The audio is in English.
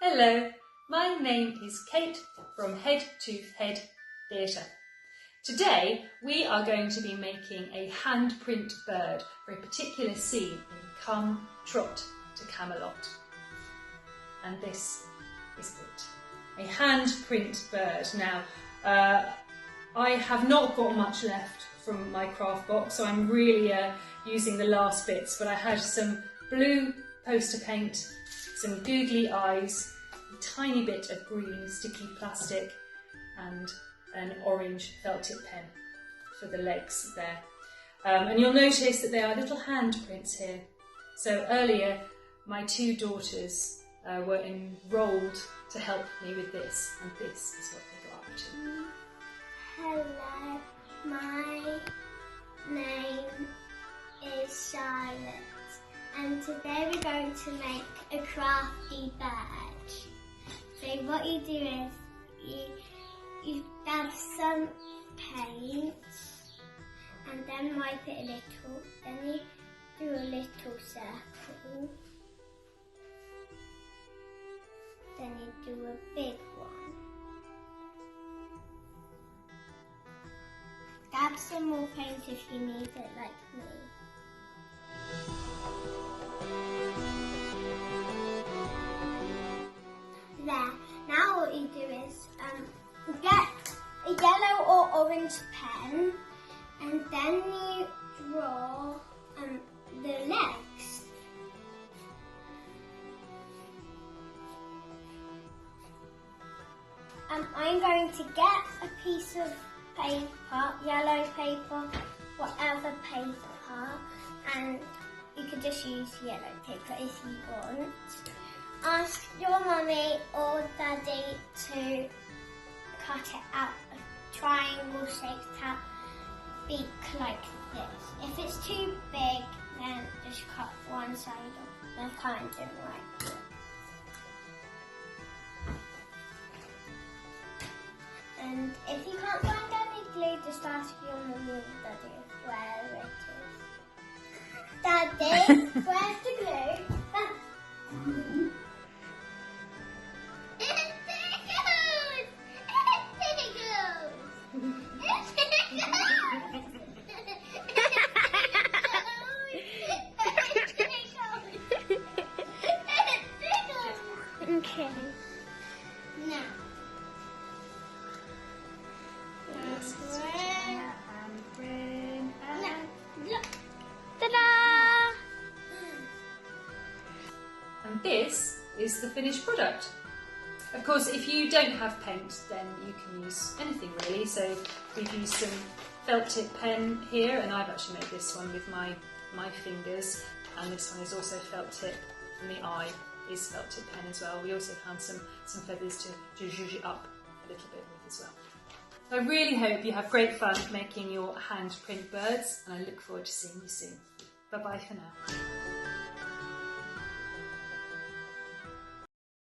Hello, my name is Kate from Head Tooth Head Theatre. Today we are going to be making a handprint bird for a particular scene in Come Trot to Camelot. And this is it, a handprint bird. Now, I have not got much left from my craft box, so I'm really using the last bits, but I had some blue poster paint, some googly eyes, a tiny bit of green sticky plastic and an orange felt tip pen for the legs there. And you'll notice that there are little handprints here. So earlier my two daughters were enrolled to help me with this, and this is what they got up to. Hello, my name is Charlotte, and today we're going to make a crafty bird. So what you do is you grab some paint and then wipe it a little, then you do a little circle, then you do a big one. Grab some more paint if you need it, like me. There. Now what you do is get a yellow or orange pen, and then you draw the legs. I'm going to get a piece of paper, yellow paper, whatever paper, and you could just use yellow paper if you want. Ask your mummy or daddy to cut it out a triangle shaped out beak like this. If it's too big, then just cut one side off and kind of like this. And if you can't find any glue, just ask your mummy or daddy where it is. Daddy, where's the glue? Okay. Now. Ta-da! And this is the finished product. Of course, if you don't have paint, then you can use anything really. So we've used some felt tip pen here, and I've actually made this one with my fingers. And this one is also felt tip, and the eye is felt tip pen as well. We also found some feathers to zhuzh it up a little bit with as well. So I really hope you have great fun making your handprint birds, and I look forward to seeing you soon. Bye bye for now.